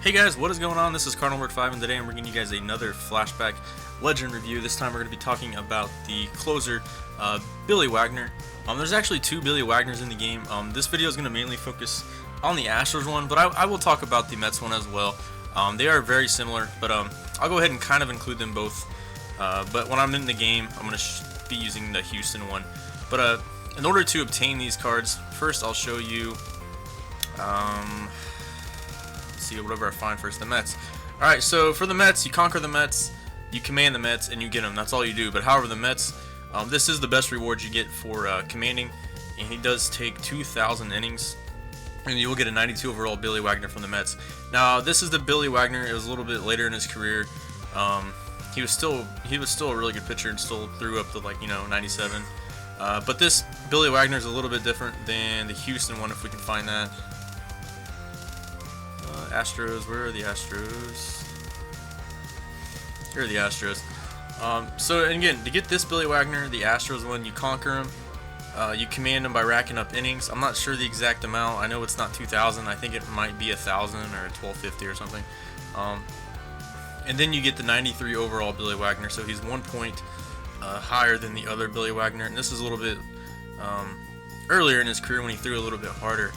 Hey guys, what is going on? This is Cardinal5, and today I'm bringing you guys another Flashback Legend review. This time we're going to be talking about the closer, Billy Wagner. There's actually two Billy Wagners in the game. This video is going to mainly focus on the Astros one, but I will talk about the Mets one as well. They are very similar, but I'll go ahead and kind of include them both. But when I'm in the game, I'm going to be using the Houston one. But in order to obtain these cards, first I'll show you... whatever I find first, the Mets. Alright, so for the Mets, you conquer the Mets, you command the Mets, and you get them. That's all you do. But however, the Mets, this is the best reward you get for commanding, and he does take 2,000 innings, and you will get a 92 overall Billy Wagner from the Mets. Now, this is the Billy Wagner. It was a little bit later in his career. He was still a really good pitcher and still threw up to 97. But this Billy Wagner is a little bit different than the Houston one, if we can find that. Astros, where are the Astros? Here are the Astros. So again, to get this Billy Wagner, the Astros one, you conquer him. You command him by racking up innings. I'm not sure the exact amount. I know it's not 2,000. I think it might be 1,000 or 1,250 or something. And then you get the 93 overall Billy Wagner. So he's 1 point higher than the other Billy Wagner. And this is a little bit earlier in his career when he threw a little bit harder.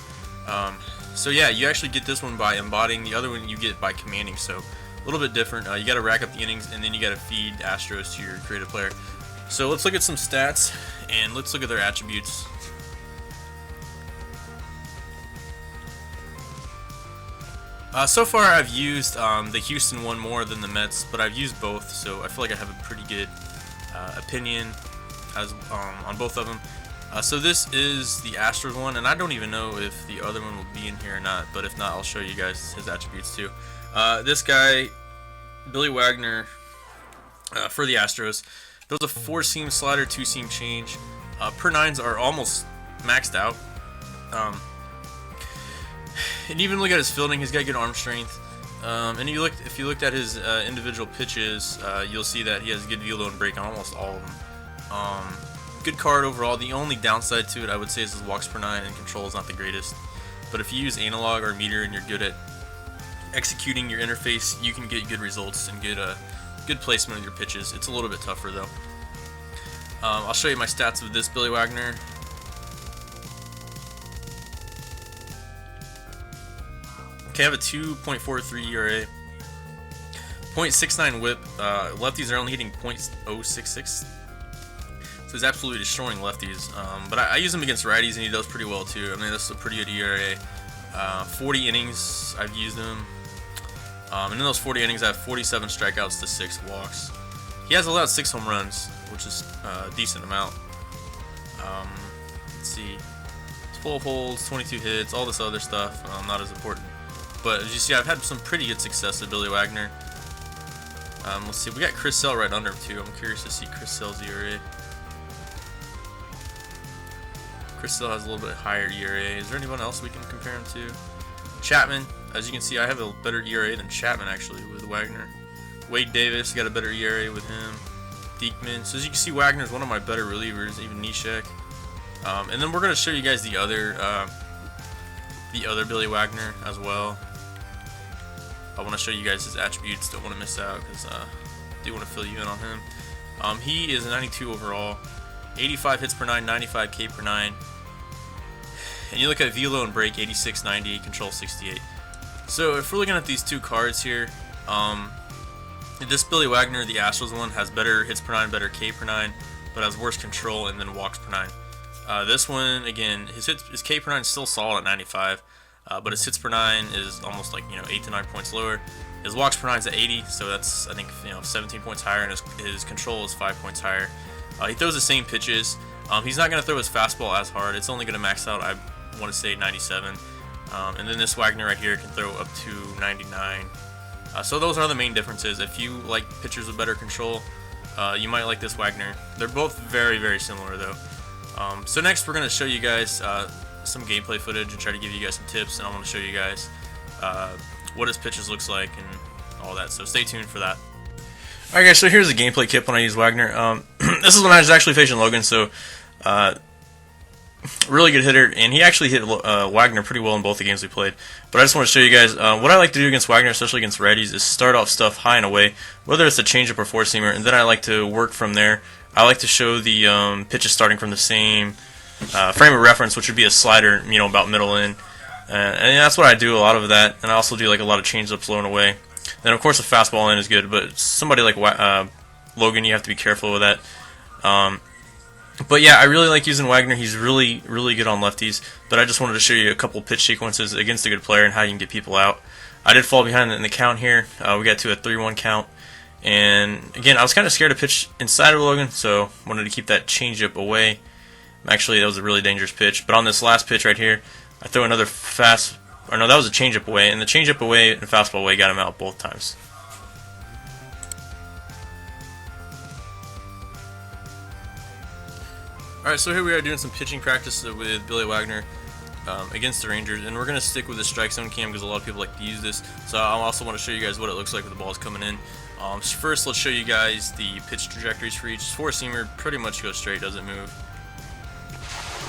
So yeah, you actually get this one by embodying. The other one you get by commanding. So a little bit different. You got to rack up the innings, and then you got to feed Astros to your creative player. So let's look at some stats, and let's look at their attributes. So far I've used the Houston one more than the Mets, but I've used both, so I feel like I have a pretty good opinion on both of them. So this is the Astros one, and I don't even know if the other one will be in here or not, but if not, I'll show you guys his attributes too. This guy, Billy Wagner, for the Astros, those a 4-seam slider, 2-seam change. Per nines are almost maxed out. And even look at his fielding, he's got good arm strength. And if you looked at his individual pitches, you'll see that he has good velo and break on almost all of them. Good card overall. The only downside to it, I would say, is his walks per nine, and control is not the greatest. But if you use analog or meter and you're good at executing your interface, you can get good results and good placement of your pitches. It's a little bit tougher though. I'll show you my stats of this Billy Wagner. Okay, I have a 2.43 ERA, 0.69 WHIP. Lefties are only hitting .066. So he's absolutely destroying lefties, but I use him against righties, and he does pretty well too. I mean, that's a pretty good ERA. 40 innings I've used him, and in those 40 innings I have 47 strikeouts to 6 walks. He has allowed 6 home runs, which is a decent amount. Let's see, 12 holds, 22 hits, all this other stuff, not as important. But as you see, I've had some pretty good success with Billy Wagner. Let's see, we got Chris Sale right under him too. I'm curious to see Chris Sale's ERA. Chris Sale has a little bit higher ERA. Is there anyone else we can compare him to? Chapman. As you can see, I have a better ERA than Chapman actually with Wagner. Wade Davis got a better ERA with him. Diekman. So as you can see, Wagner is one of my better relievers. Even Nishek. And then we're going to show you guys the other Billy Wagner as well. I want to show you guys his attributes. Don't want to miss out because I do want to fill you in on him. He is a 92 overall, 85 hits per 9, 95 K per 9. And you look at velo and break, 86, 98, control 68. So if we're looking at these two cards here, this Billy Wagner, the Astros one, has better hits per 9, better K per 9, but has worse control and then walks per 9. This one, again, his K per 9 is still solid at 95, but his hits per 9 is almost 8 to 9 points lower. His walks per 9 is at 80, so that's, I think, 17 points higher, and his control is 5 points higher. He throws the same pitches. He's not going to throw his fastball as hard. It's only going to max out, I want to say, 97. And then this Wagner right here can throw up to 99. So those are the main differences. If you like pitchers with better control, you might like this Wagner. They're both very, very similar though. So next we're going to show you guys some gameplay footage and try to give you guys some tips, and I want to show you guys what his pitches looks like and all that. So stay tuned for that. Alright guys, so here's the gameplay kit when I use Wagner. This is when I was actually facing Logan, so really good hitter, and he actually hit Wagner pretty well in both the games we played. But I just want to show you guys what I like to do against Wagner, especially against righties, is start off stuff high and away, whether it's a changeup or four-seamer, and then I like to work from there. I like to show the pitches starting from the same frame of reference, which would be a slider, about middle in. And that's what I do, a lot of that. And I also do like a lot of changeups low and away. Then of course a fastball in is good, but somebody like Logan, you have to be careful with that. But yeah, I really like using Wagner. He's really, really good on lefties. But I just wanted to show you a couple pitch sequences against a good player and how you can get people out. I did fall behind in the count here. We got to a 3-1 count. And again, I was kind of scared to pitch inside of Logan, so wanted to keep that changeup away. Actually, that was a really dangerous pitch. But on this last pitch right here, I throw another that was a changeup away, and the changeup away and fastball away got him out both times. Alright, so here we are doing some pitching practice with Billy Wagner against the Rangers, and we're going to stick with the strike zone cam because a lot of people like to use this. So I also want to show you guys what it looks like when the ball is coming in. First, let's show you guys the pitch trajectories for each. Four-seamer pretty much goes straight, doesn't move.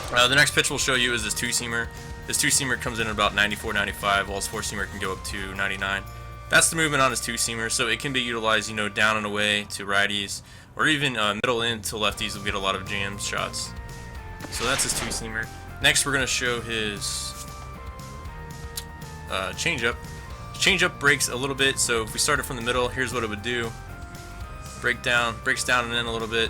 The next pitch we'll show you is this two-seamer. This two-seamer comes in at about 94, 95, while his four-seamer can go up to 99. That's the movement on his two-seamer, so it can be utilized, down and away to righties, or even middle in to lefties will get a lot of jam shots. So that's his two-seamer. Next, we're going to show his changeup. Changeup breaks a little bit, so if we started from the middle, here's what it would do. Breaks down and in a little bit.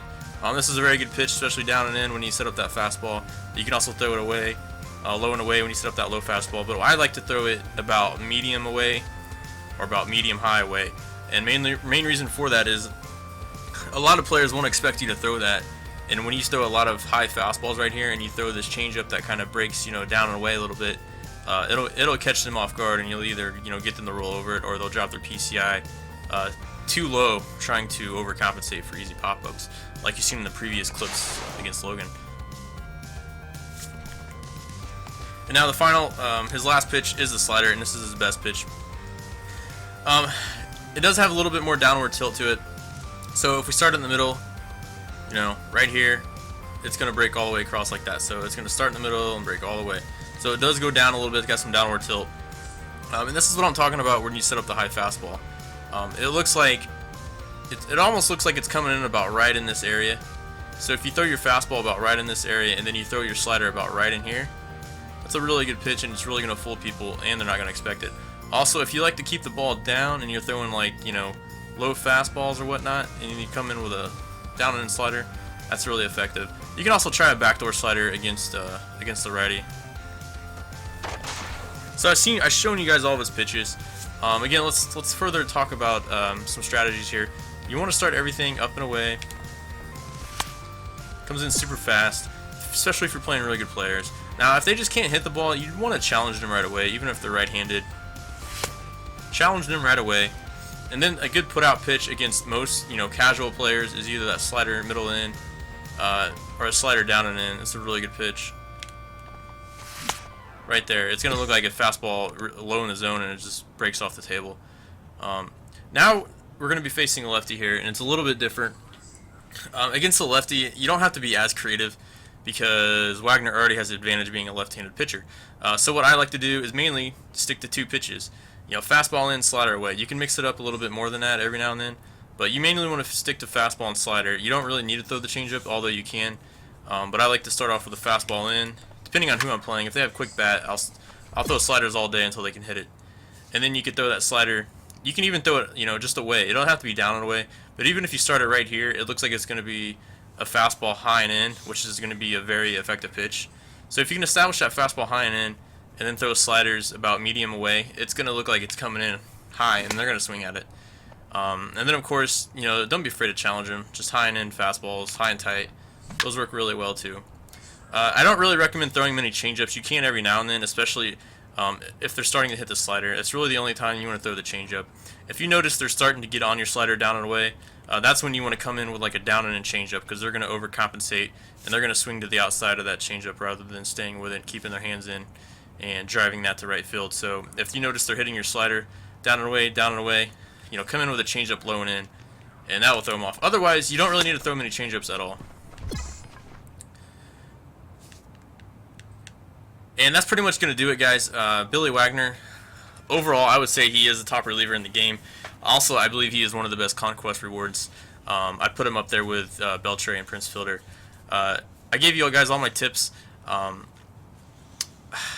This is a very good pitch, especially down and in when you set up that fastball. You can also throw it away, low and away when you set up that low fastball. But I like to throw it about medium away or about medium high away. And main reason for that is a lot of players won't expect you to throw that. And when you throw a lot of high fastballs right here and you throw this changeup that kind of breaks, down and away a little bit, it'll catch them off guard, and you'll either get them to roll over it, or they'll drop their PCI too low, trying to overcompensate for easy pop-ups, like you've seen in the previous clips against Logan. And now the final, his last pitch is the slider, and this is his best pitch. It does have a little bit more downward tilt to it, so if we start in the middle, right here, it's going to break all the way across like that. So it's going to start in the middle and break all the way. So it does go down a little bit, it's got some downward tilt. And this is what I'm talking about when you set up the high fastball. It looks like, it almost looks like it's coming in about right in this area. So if you throw your fastball about right in this area and then you throw your slider about right in here, that's a really good pitch, and it's really going to fool people, and they're not going to expect it. Also, if you like to keep the ball down and you're throwing like, low fastballs or whatnot, and you come in with a down and in slider, that's really effective. You can also try a backdoor slider against the righty. So I've shown you guys all of his pitches. Again, let's further talk about some strategies here. You want to start everything up and away. Comes in super fast, especially if you're playing really good players. Now, if they just can't hit the ball, you want to challenge them right away, even if they're right-handed. Challenge them right away. And then a good put-out pitch against most, casual players is either that slider middle in, or a slider down and in. It's a really good pitch. Right there. It's going to look like a fastball low in the zone, and it just breaks off the table. Now we're going to be facing a lefty here, and it's a little bit different. Against the lefty, you don't have to be as creative because Wagner already has the advantage being a left-handed pitcher. So what I like to do is mainly stick to two pitches. Fastball in, slider away. You can mix it up a little bit more than that every now and then, but you mainly want to stick to fastball and slider. You don't really need to throw the changeup, although you can. But I like to start off with a fastball in. Depending on who I'm playing, if they have quick bat, I'll throw sliders all day until they can hit it. And then you can throw that slider. You can even throw it, just away. It don't have to be down and away. But even if you start it right here, it looks like it's going to be a fastball high and in, which is going to be a very effective pitch. So if you can establish that fastball high and in, and then throw sliders about medium away, it's going to look like it's coming in high, and they're going to swing at it. And then, of course, don't be afraid to challenge them. Just high and in fastballs, high and tight. Those work really well, too. I don't really recommend throwing many changeups. You can every now and then, especially if they're starting to hit the slider. It's really the only time you want to throw the changeup. If you notice they're starting to get on your slider down and away, that's when you want to come in with like a down and in changeup, because they're going to overcompensate, and they're going to swing to the outside of that changeup rather than staying with it, keeping their hands in, and driving that to right field. So if you notice they're hitting your slider down and away, come in with a changeup low and in, and that will throw them off. Otherwise, you don't really need to throw many changeups at all. And that's pretty much going to do it, guys. Billy Wagner, overall, I would say he is the top reliever in the game. Also, I believe he is one of the best conquest rewards. I put him up there with Beltre and Prince Fielder. I gave you guys all my tips.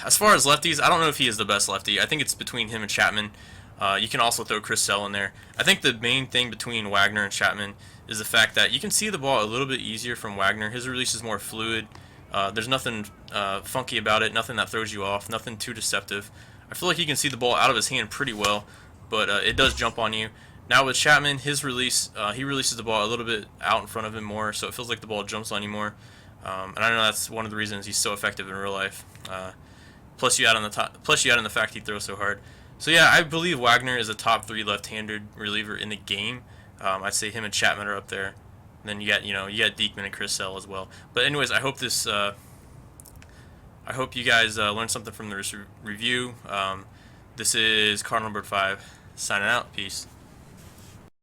As far as lefties, I don't know if he is the best lefty. I think it's between him and Chapman. You can also throw Chris Sale in there. I think the main thing between Wagner and Chapman is the fact that you can see the ball a little bit easier from Wagner. His release is more fluid. There's nothing funky about it, nothing that throws you off, nothing too deceptive. I feel like he can see the ball out of his hand pretty well, but it does jump on you. Now with Chapman, his release, he releases the ball a little bit out in front of him more, so it feels like the ball jumps on you more. And I know that's one of the reasons he's so effective in real life. Plus you add on the fact he throws so hard. So yeah, I believe Wagner is a top 3 left-handed reliever in the game. I'd say him and Chapman are up there. And then you got Diekman and Chris Sale as well. But anyways, I hope you guys learned something from this review. This is Cardinal Bird 5 signing out. Peace.